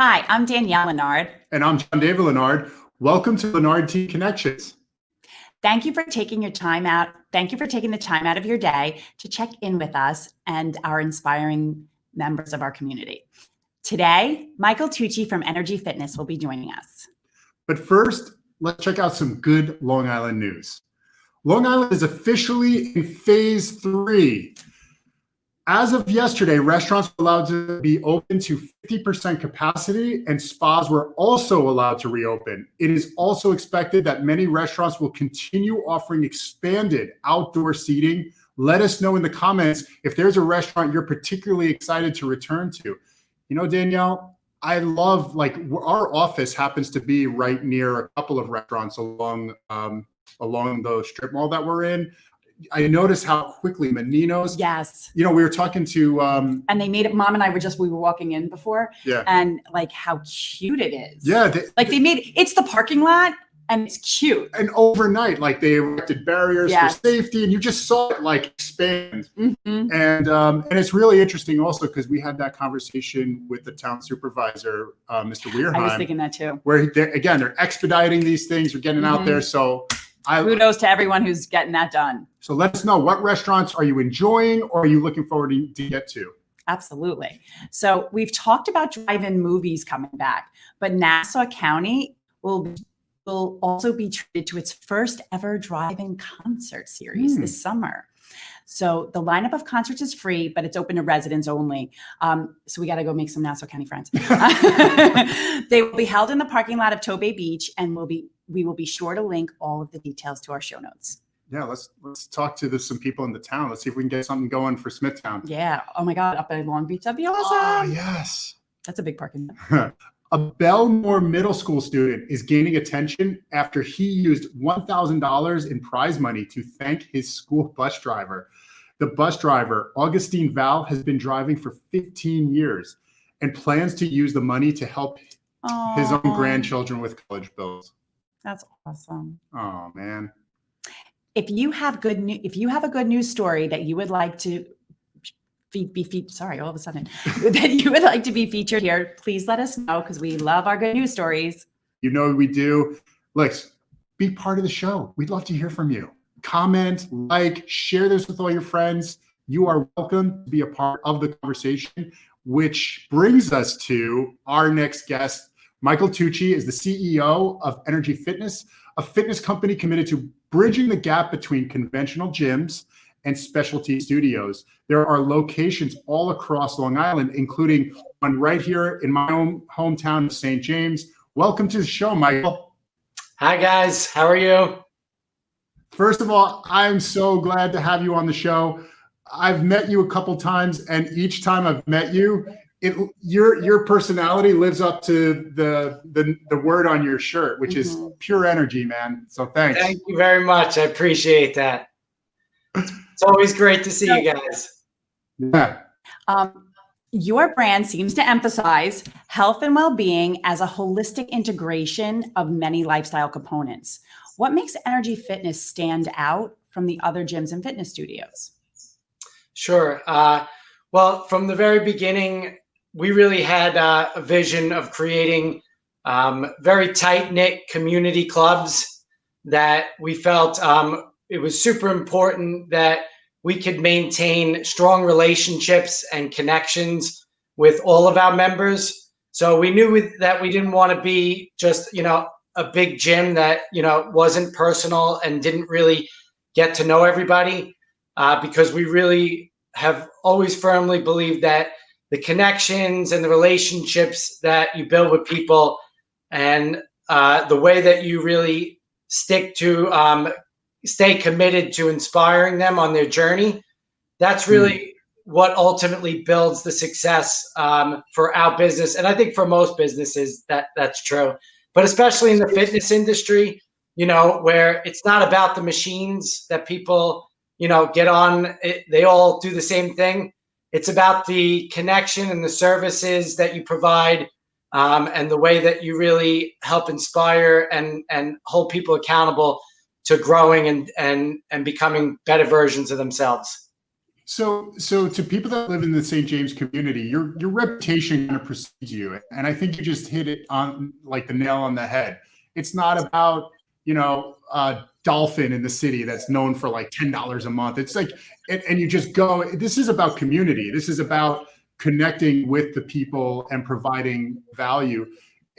Hi, I'm Danielle Lenard. And I'm John David Lenard. Welcome to Lenard Team Connections. Thank you for taking your time out. Thank you for taking the time out of your day to check in with us and our inspiring members of our community. Today, Michael Tucci from Energy Fitness will be joining us. But first, let's check out some good Long Island news. Long Island is officially in phase 3. As of yesterday, restaurants were allowed to be open to 50% capacity, and spas were also allowed to reopen. It is also expected that many restaurants will continue offering expanded outdoor seating. Let us know in the comments if there's a restaurant you're particularly excited to return to. You know, Danielle, I love, our office happens to be right near a couple of restaurants along the strip mall that we're in. I noticed how quickly Menino's. Yes. You know, we were talking to. And they made it. Mom and I we were walking in before. Yeah. And like how cute it is. Yeah. They made it's the parking lot and it's cute. And overnight, they erected barriers for safety, and you just saw it expand. Mm-hmm. And it's really interesting also because we had that conversation with the town supervisor, Mr. Weirheim. I was thinking that too. Where they're expediting these things, they're getting out there. So. Kudos to everyone who's getting that done. So let us know, what restaurants are you enjoying or are you looking forward to get to? Absolutely. So we've talked about drive-in movies coming back, but Nassau County will also be treated to its first ever drive-in concert series this summer. So the lineup of concerts is free, but it's open to residents only. So we got to go make some Nassau County friends. They will be held in the parking lot of Tobay Beach, and we will be sure to link all of the details to our show notes. Yeah, let's talk to some people in the town. Let's see if we can get something going for Smithtown. Yeah. Oh my God, up in Long Beach, that'd be awesome. Oh, yes. That's a big parking lot. A Bellmore middle school student is gaining attention after he used $1,000 in prize money to thank his school bus driver. The bus driver, Augustine Val, has been driving for 15 years and plans to use the money to help his own grandchildren with college bills. That's awesome. Oh, man. If you have a good news story that you would like to that you would like to be featured here, please let us know because we love our good news stories. You know we do. Be part of the show. We'd love to hear from you. Comment, share this with all your friends. You are welcome to be a part of the conversation, which brings us to our next guest. Michael Tucci is the CEO of Energy Fitness, a fitness company committed to bridging the gap between conventional gyms and specialty studios. There are locations all across Long Island, including one right here in my own hometown of St. James. Welcome to the show, Michael. Hi, guys. How are you? First of all, I'm so glad to have you on the show. I've met you a couple times, and each time I've met you, your personality lives up to the word on your shirt, which is pure energy, man. So thanks. Thank you very much. I appreciate that. It's always great to see you guys. Yeah. Your brand seems to emphasize health and well-being as a holistic integration of many lifestyle components. What makes Energy Fitness stand out from the other gyms and fitness studios? Sure. Well, from the very beginning, we really had a vision of creating very tight-knit community clubs that we felt it was super important that we could maintain strong relationships and connections with all of our members. So we knew that we didn't want to be just, a big gym that, wasn't personal and didn't really get to know everybody, because we really have always firmly believed that the connections and the relationships that you build with people and the way that you really stay committed to inspiring them on their journey, that's really what ultimately builds the success for our business. And I think for most businesses that's true, but especially in the fitness industry, where it's not about the machines that people, get on, they all do the same thing. It's about the connection and the services that you provide, and the way that you really help inspire and hold people accountable to growing and becoming better versions of themselves. So to people that live in the St. James community, your reputation kind of precedes you, and I think you just hit it on like the nail on the head. It's not about Dolphin in the city that's known for like $10 a month. It's like, and you just go. This is about community. This is about connecting with the people and providing value.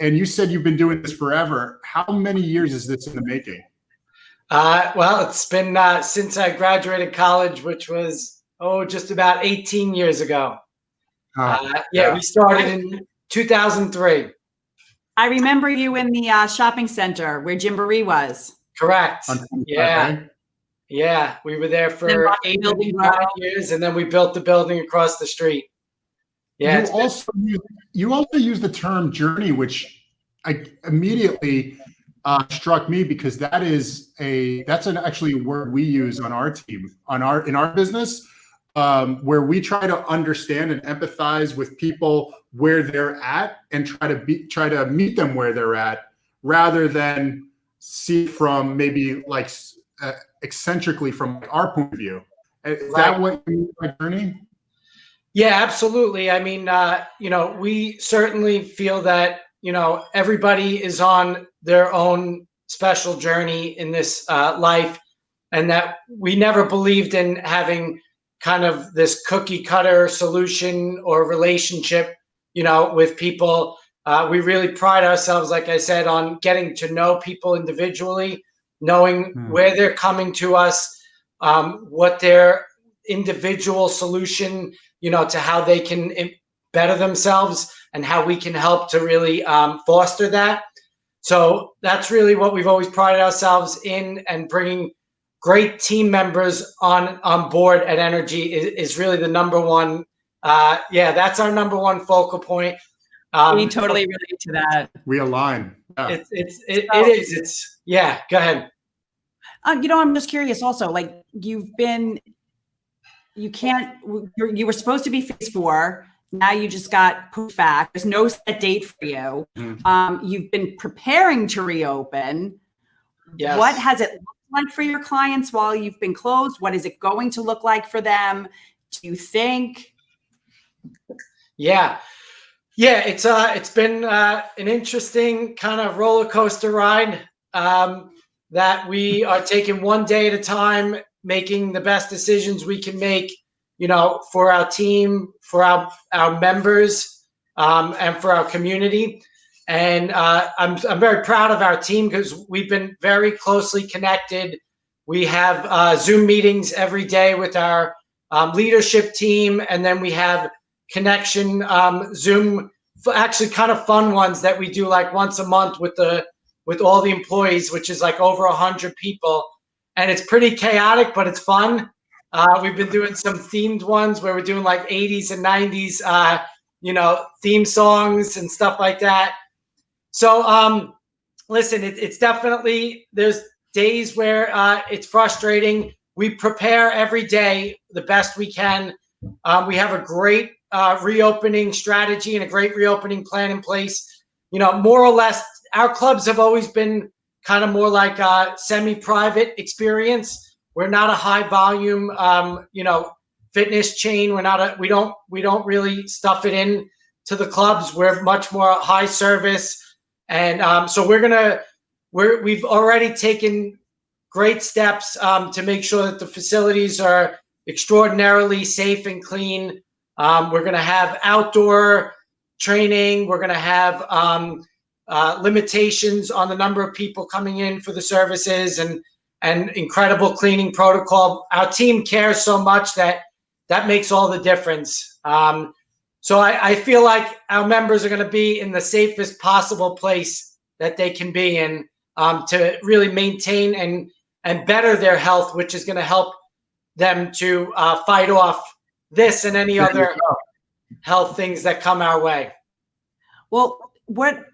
And you said you've been doing this forever. How many years is this in the making? Well, it's been since I graduated college, which was just about 18 years ago. We started in 2003. I remember you in the shopping center where Gymboree was. Correct. Yeah. Right? Yeah. We were there for 8 to 9 years, and then we built the building across the street. Yeah. You also use the term journey, which I immediately struck me because that's actually a word we use on our team, in our business, where we try to understand and empathize with people where they're at and try to meet them where they're at, rather than see from maybe like eccentrically from our point of view. Is that what you mean by journey? Yeah, absolutely. I mean, we certainly feel that, everybody is on their own special journey in this life, and that we never believed in having kind of this cookie cutter solution or relationship, with people. We really pride ourselves, like I said, on getting to know people individually, knowing where they're coming to us, what their individual solution, to how they can better themselves, and how we can help to really foster that. So that's really what we've always prided ourselves in, and bringing great team members on board at Energy is really the number one. That's our number one focal point. We totally relate to that. We align. Yeah. It is. Yeah. Go ahead. I'm just curious. Also, like you were supposed to be phase 4. Now you just got pushed back. There's no set date for you. You've been preparing to reopen. Yes. What has it looked like for your clients while you've been closed? What is it going to look like for them, do you think? Yeah, it's been an interesting kind of roller coaster ride, that we are taking one day at a time, making the best decisions we can make, for our team, for our members, and for our community. And I'm very proud of our team because we've been very closely connected. We have Zoom meetings every day with our leadership team, and then we have connection Zoom, actually kind of fun ones that we do like once a month with all the employees, which is like over 100 people, and it's pretty chaotic, but it's fun. We've been doing some themed ones where we're doing like 80s and 90s, theme songs and stuff like that. So, listen, it's definitely, there's days where it's frustrating. We prepare every day the best we can. We have a great reopening strategy and a great reopening plan in place. More or less, our clubs have always been kind of more like a semi-private experience. We're not a high volume, fitness chain. We don't really stuff it in to the clubs. We're much more high service. And so we've already taken great steps to make sure that the facilities are extraordinarily safe and clean. We're going to have outdoor training. We're going to have limitations on the number of people coming in for the services, and incredible cleaning protocol. Our team cares so much that makes all the difference. So I feel like our members are going to be in the safest possible place that they can be in, to really maintain and better their health, which is going to help them to fight off this and any other health things that come our way. Well, what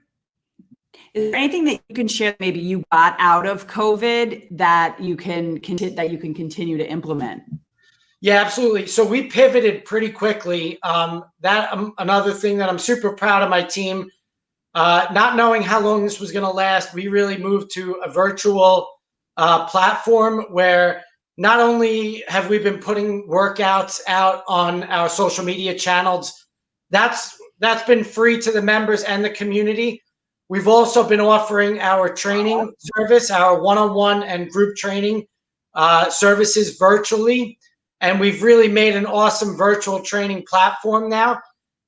is there anything that you can share maybe you got out of COVID that you can continue to implement? Yeah, absolutely. So we pivoted pretty quickly. Another thing that I'm super proud of my team, not knowing how long this was going to last, we really moved to a virtual platform where not only have we been putting workouts out on our social media channels, that's been free to the members and the community. We've also been offering our training service, our one-on-one and group training services virtually. And we've really made an awesome virtual training platform now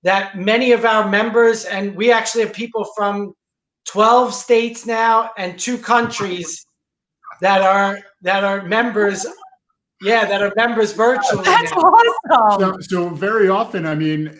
that many of our members, and we actually have people from 12 states now and 2 countries that are members. Yeah, that are members virtually. That's now. awesome. So very often, I mean,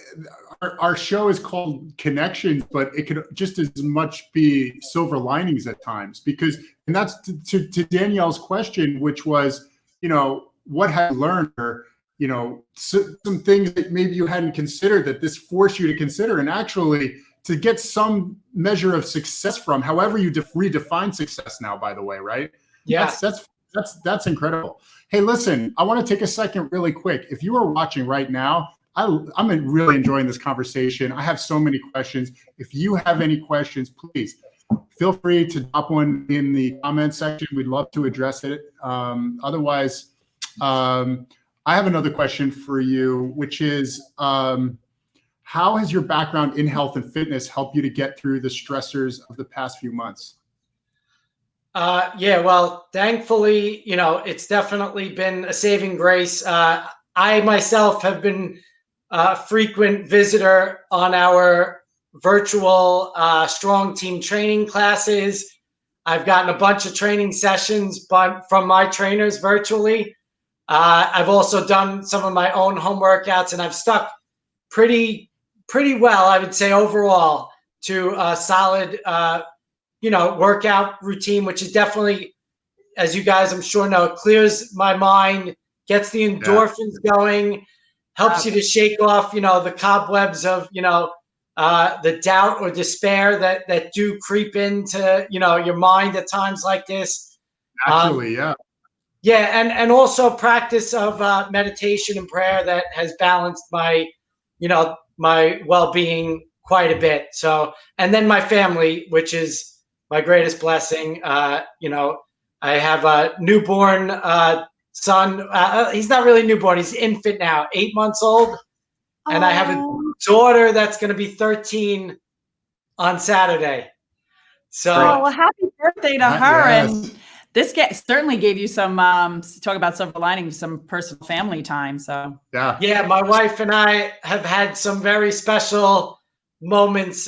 our show is called Connections, but it could just as much be silver linings at times, because, and that's to Danielle's question, which was, you know, what have you learned, or, you know, some things that maybe you hadn't considered that this forced you to consider, and actually to get some measure of success from, however you redefine success now, by the way, right? Yeah. That's incredible. Hey, listen, I want to take a second really quick. If you are watching right now, I'm really enjoying this conversation. I have so many questions. If you have any questions, please feel free to drop one in the comment section. We'd love to address it. Otherwise, I have another question for you, which is, how has your background in health and fitness helped you to get through the stressors of the past few months? Yeah, well, thankfully, you know, it's definitely been a saving grace. I myself have been a frequent visitor on our virtual strong team training classes. I've gotten a bunch of training sessions from my trainers virtually. I've also done some of my own home workouts, and I've stuck pretty well, I would say, overall, to a solid you know, workout routine, which is definitely, as you guys I'm sure know, clears my mind, gets the endorphins going, helps you to shake off, you know, the cobwebs of, you know, the doubt or despair that do creep into, you know, your mind at times like this. Actually, yeah. Yeah, and also practice of meditation and prayer that has balanced my, you know, my well-being quite a bit. So, and then my family, which is my greatest blessing. You know, I have a newborn son. He's not really newborn. He's infant now, 8 months old. And I have a daughter that's going to be 13 on Saturday. So, well, happy birthday to her. Yes. And this certainly gave you some, talk about silver linings, some personal family time. So yeah, my wife and I have had some very special moments,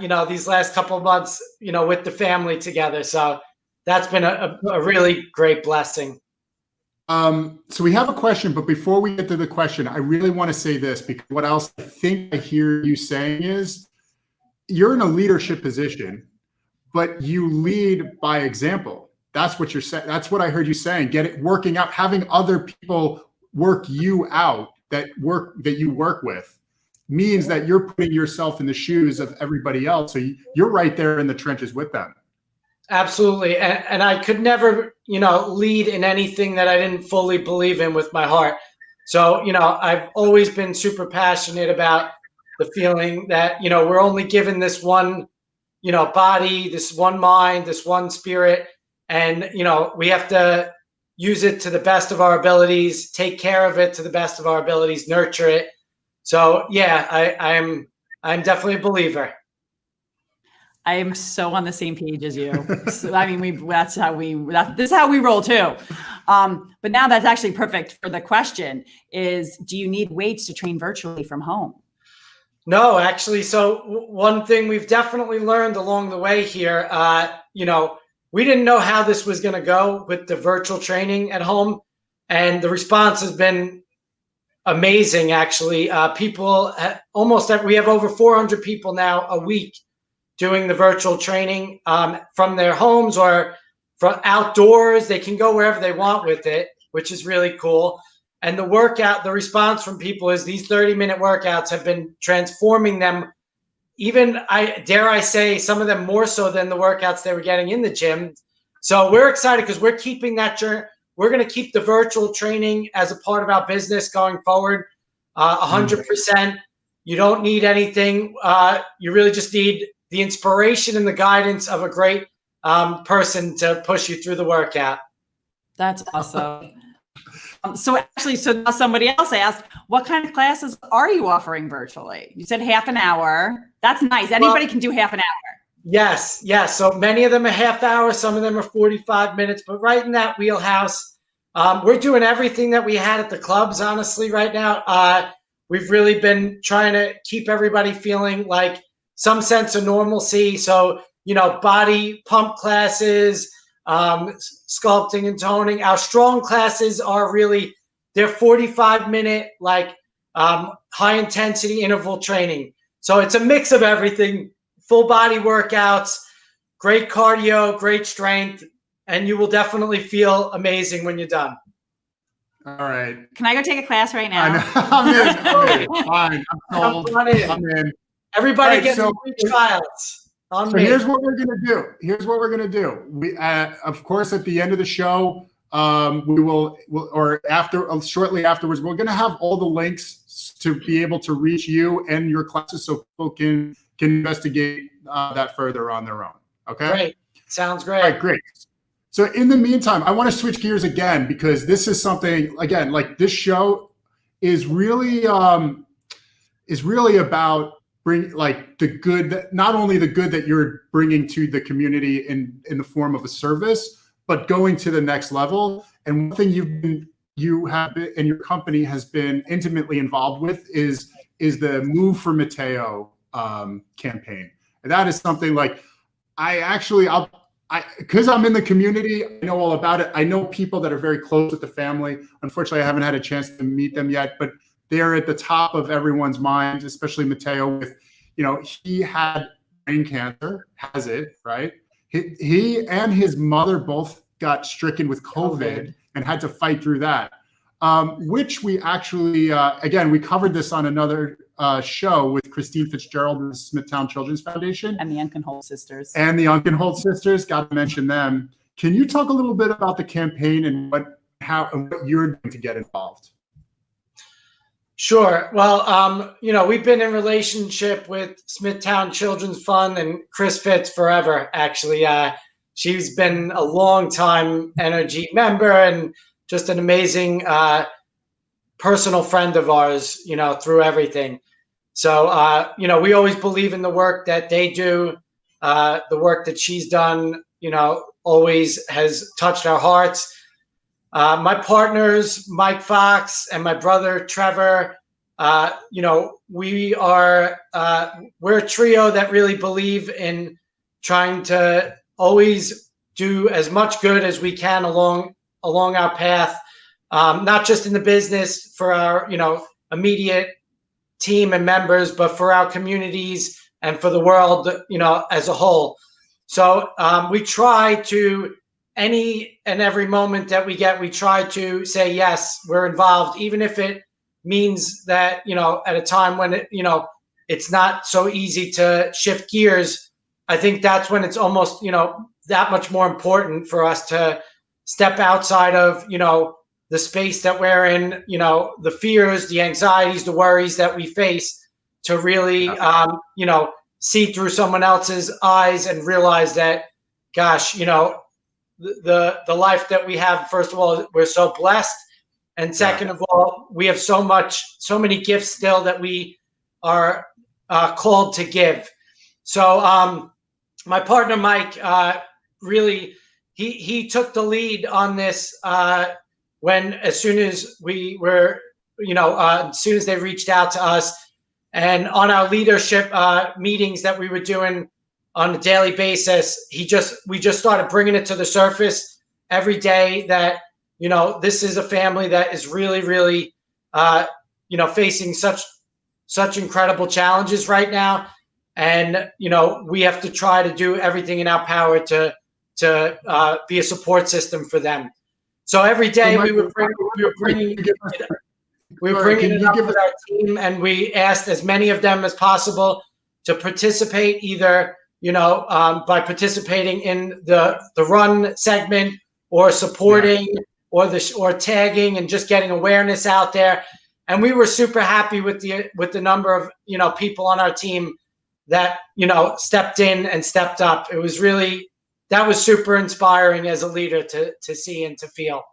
you know, these last couple of months, you know, with the family together. So that's been a really great blessing. So we have a question, but before we get to the question, I really want to say this, because what else I think I hear you saying is you're in a leadership position, but you lead by example. That's what you're saying. That's what I heard you saying. Working out, having other people work you out that you work with means that you're putting yourself in the shoes of everybody else. So you're right there in the trenches with them. Absolutely. And I could never, you know, lead in anything that I didn't fully believe in with my heart. So, you know, I've always been super passionate about the feeling that, you know, we're only given this one, you know, body, this one mind, this one spirit. And, you know, we have to use it to the best of our abilities, take care of it to the best of our abilities, nurture it. So yeah, I'm definitely a believer. I am so on the same page as you. So, I mean, this is how we roll too. But now that's actually perfect for the question is, do you need weights to train virtually from home? No, actually. So one thing we've definitely learned along the way here, you know, we didn't know how this was going to go with the virtual training at home. And the response has been amazing, actually. People we have over 400 people now a week doing the virtual training from their homes or from outdoors. They can go wherever they want with it, which is really cool. And the response from people is these 30-minute workouts have been transforming them. Even, dare I say, some of them more so than the workouts they were getting in the gym. So we're excited because we're keeping that journey. We're going to keep the virtual training as a part of our business going forward, 100%. You don't need anything. You really just need the inspiration and the guidance of a great person to push you through the workout. That's awesome. So now somebody else asked, what kind of classes are you offering virtually? You said half an hour. That's nice. Anybody can do half an hour. Yes. So many of them are half hour. Some of them are 45 minutes, but right in that wheelhouse. We're doing everything that we had at the clubs, honestly, right now. We've really been trying to keep everybody feeling like some sense of normalcy. So, body pump classes, sculpting and toning. Our strong classes are really, they're 45-minute, high intensity interval training. So it's a mix of everything, full body workouts, great cardio, great strength, and you will definitely feel amazing when you're done. All right. Can I go take a class right now? I'm in. Fine. I'm sold. I'm in. Everybody gets free trials. Here's what we're gonna do. We, of course, at the end of the show, we will, or shortly afterwards, we're gonna have all the links to be able to reach you and your classes, so people can investigate that further on their own. Okay. Great. Sounds great. All right. Great. So in the meantime, I want to switch gears again, because this is something, again, like this show is really about bring like the good, not only the good that you're bringing to the community in the form of a service, but going to the next level. And one thing you have been, and your company has been intimately involved with is the Move for Mateo campaign. And that is something like because I'm in the community, I know all about it. I know people that are very close with the family. Unfortunately, I haven't had a chance to meet them yet, but they're at the top of everyone's minds, especially Mateo. With, he had brain cancer, has it, right? He and his mother both got stricken with COVID and had to fight through that. Which we actually, again, we covered this on another show with Christine Fitzgerald and the Smithtown Children's Foundation. And the Unkenhold sisters. Got to mention them. Can you talk a little bit about the campaign and what you're doing to get involved? Sure. Well, we've been in relationship with Smithtown Children's Fund and Chris Fitz forever, actually. She's been a long time NRG member and just an amazing personal friend of ours, through everything. So, we always believe in the work that they do. The work that she's done, always has touched our hearts. My partners, Mike Fox and my brother, Trevor, we're a trio that really believe in trying to always do as much good as we can along our path, not just in the business for our, immediate team and members, but for our communities and for the world, as a whole. So we try to, any and every moment that we get, we try to say, yes, we're involved, even if it means that, at a time when it's not so easy to shift gears. I think that's when it's almost, that much more important for us to step outside of, the space that we're in, the fears, the anxieties, the worries that we face, to really, see through someone else's eyes and realize that, gosh, the life that we have, first of all, we're so blessed. And second of all, we have so many gifts still that we are called to give. So my partner, Mike, really, he took the lead on this as soon as we were, as soon as they reached out to us, and on our leadership meetings that we were doing on a daily basis, we just started bringing it to the surface every day that, this is a family that is really, really, facing such incredible challenges right now. And, we have to try to do everything in our power to be a support system for them. So every day we were bringing it up with our team, and we asked as many of them as possible to participate, either by participating in the run segment, or supporting, or tagging and just getting awareness out there. And we were super happy with the number of people on our team that stepped in and stepped up. It was really, that was super inspiring as a leader to see and to feel.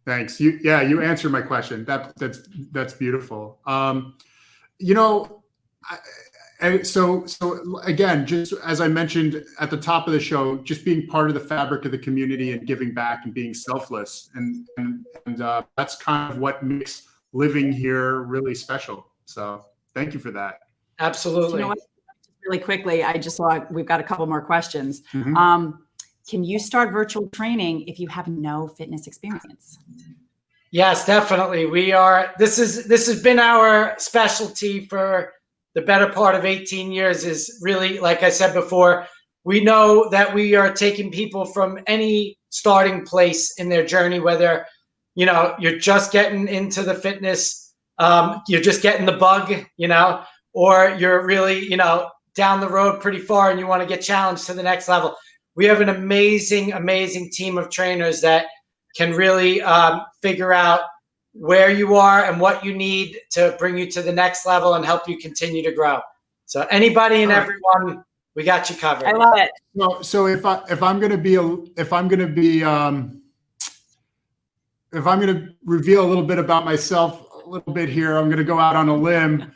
Thanks. You answered my question. That's beautiful. You know, and so again, just as I mentioned at the top of the show, just being part of the fabric of the community and giving back and being selfless, and that's kind of what makes living here really special. So thank you for that. Absolutely. You know what? Really quickly, I just saw we've got a couple more questions. Mhm. Can you start virtual training if you have no fitness experience? Yes, definitely. This has been our specialty for the better part of 18 years. Is really, like I said before, we know that we are taking people from any starting place in their journey, whether you're just getting into the fitness, you're just getting the bug, or you're really down the road pretty far and you want to get challenged to the next level. We have an amazing team of trainers that can really figure out where you are and what you need to bring you to the next level and help you continue to grow. So anybody and everyone, we got you covered. I love it. So if I'm going to reveal a little bit about myself a little bit here, I'm going to go out on a limb.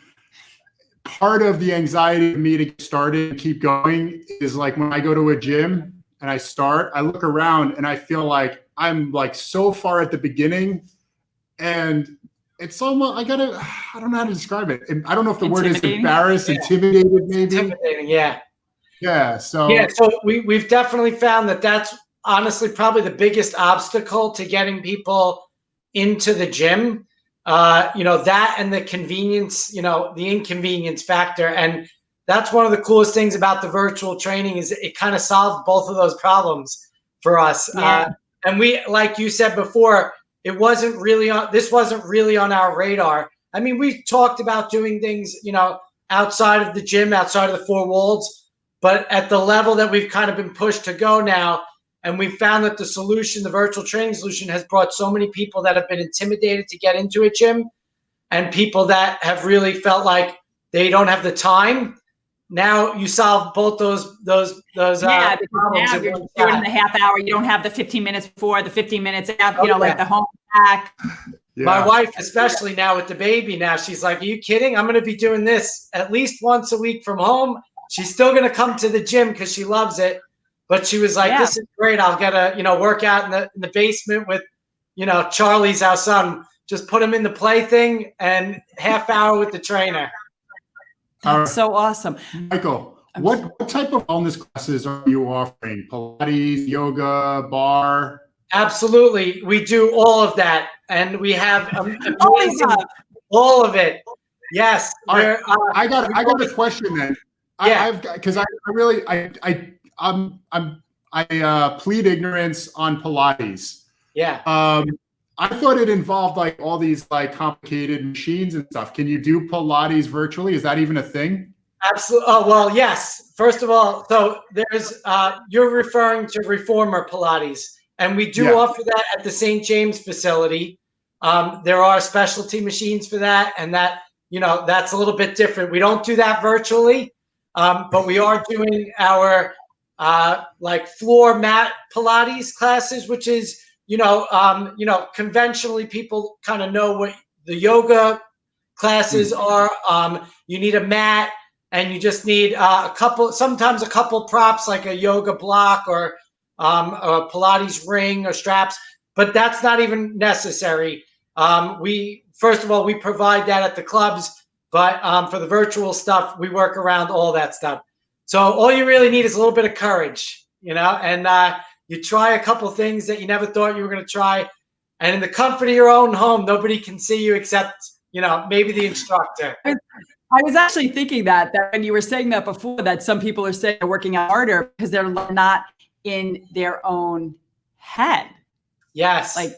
Part of the anxiety of me to get started and keep going is like when I go to a gym and I look around and I feel like I'm like so far at the beginning, and it's almost, I don't know how to describe it. I don't know if the word is embarrassed, intimidated, maybe. Intimidating, yeah. Yeah. So we've definitely found that that's honestly probably the biggest obstacle to getting people into the gym. That and the convenience, the inconvenience factor. And that's one of the coolest things about the virtual training is it kind of solved both of those problems for us. Yeah. And we, like you said before, this wasn't really on our radar. I mean, we talked about doing things, outside of the gym, outside of the four walls, but at the level that we've kind of been pushed to go now, and we found that the virtual training solution has brought so many people that have been intimidated to get into a gym and people that have really felt like they don't have the time. Now you solve both those because problems. Now you're doing the half hour. You don't have the 15 minutes before, the 15 minutes after, like the home back. Yeah. My wife, especially now with the baby, now she's like, "Are you kidding? I'm going to be doing this at least once a week from home." She's still going to come to the gym because she loves it, but she was like, "This is great. I'll get a workout in the basement with Charlie's our son. Just put him in the play thing and half hour with the trainer." That's so awesome. Michael, what type of wellness classes are you offering? Pilates, yoga, bar? Absolutely. We do all of that. And we have all of it. Yes. I got a question then. Yeah. I plead ignorance on Pilates. Yeah. I thought it involved like all these like complicated machines and stuff. Can you do Pilates virtually? Is that even a thing? Absolutely. Oh, well, yes. First of all, so there's you're referring to reformer Pilates, and we do offer that at the St. James facility. There are specialty machines for that, and that's a little bit different. We don't do that virtually, but we are doing our like floor mat Pilates classes, which is conventionally people kind of know what the yoga classes are. You need a mat and you just need sometimes a couple props like a yoga block or a Pilates ring or straps, but that's not even necessary. First of all, we provide that at the clubs, but for the virtual stuff, we work around all that stuff. So all you really need is a little bit of courage, and you try a couple things that you never thought you were going to try. And in the comfort of your own home, nobody can see you except, maybe the instructor. I was actually thinking that when you were saying that before, that some people are saying they're working out harder because they're not in their own head. Yes. Like,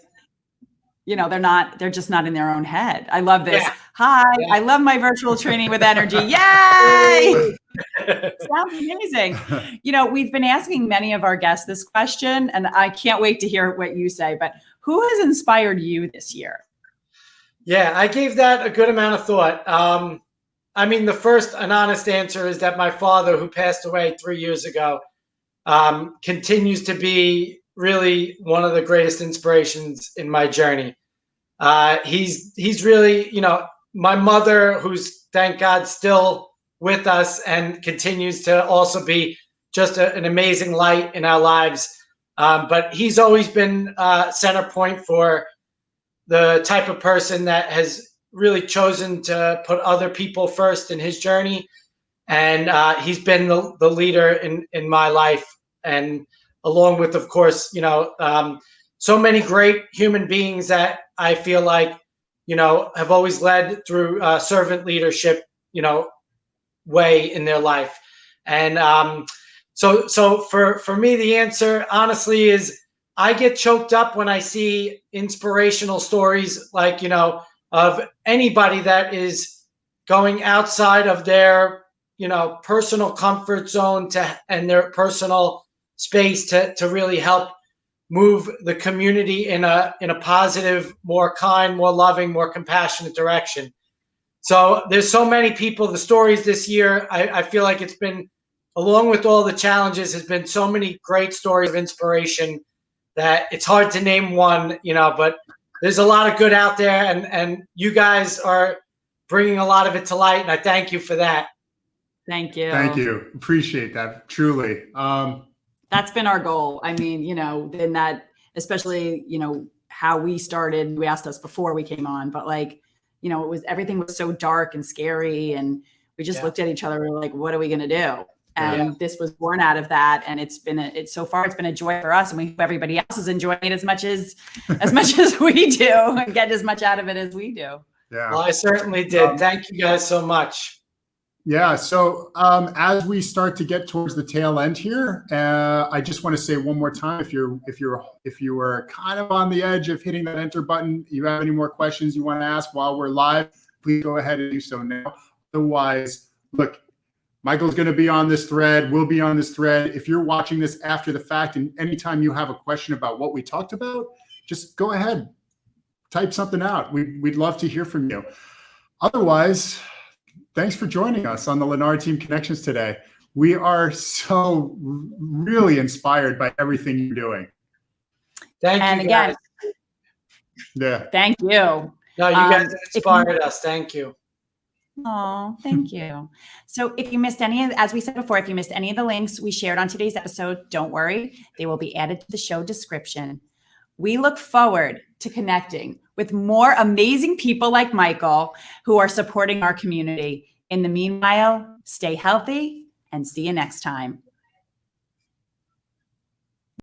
they're just not in their own head. I love this. Yeah. Hi, I love my virtual training with energy. Yay! Sounds amazing. We've been asking many of our guests this question, and I can't wait to hear what you say, but who has inspired you this year? Yeah, I gave that a good amount of thought. The first and honest answer is that my father, who passed away 3 years ago, continues to be really one of the greatest inspirations in my journey. He's really, my mother, who's thank God still with us and continues to also be just an amazing light in our lives. But he's always been center point for the type of person that has really chosen to put other people first in his journey. And he's been the leader in my life. And along with, of course, so many great human beings that I feel like, have always led through servant leadership, way in their life. And so for me, the answer honestly is I get choked up when I see inspirational stories like, of anybody that is going outside of their, personal comfort zone and their personal space to really help move the community in a positive, more kind, more loving, more compassionate direction. So there's so many people, the stories this year, I feel like it's been, along with all the challenges, has been so many great stories of inspiration that it's hard to name one, but there's a lot of good out there, and you guys are bringing a lot of it to light, and I thank you for that. Thank you. Thank you. Appreciate that. Truly. That's been our goal. I mean, then that, especially, how we started, we asked us before we came on, but everything was so dark and scary, and we just looked at each other. We were like, what are we going to do? And this was born out of that. And so far it's been a joy for us, and we hope everybody else is enjoying it as much as we do, and get as much out of it as we do. Yeah. Well, I certainly did. Thank you guys so much. Yeah. So as we start to get towards the tail end here, I just want to say one more time, if you were kind of on the edge of hitting that enter button, you have any more questions you want to ask while we're live, please go ahead and do so now. Otherwise, look, Michael's going to be on this thread. We'll be on this thread. If you're watching this after the fact, and anytime you have a question about what we talked about, just go ahead, type something out. We'd love to hear from you. Otherwise, thanks for joining us on the Lenard Team Connections today. We are so really inspired by everything you're doing. Thank you, again, guys. Yeah. Thank you. No, you guys inspired us. Thank you. Oh, thank you. So if you missed as we said before, if you missed any of the links we shared on today's episode, don't worry. They will be added to the show description. We look forward to connecting with more amazing people like Michael who are supporting our community. In the meanwhile, stay healthy and see you next time.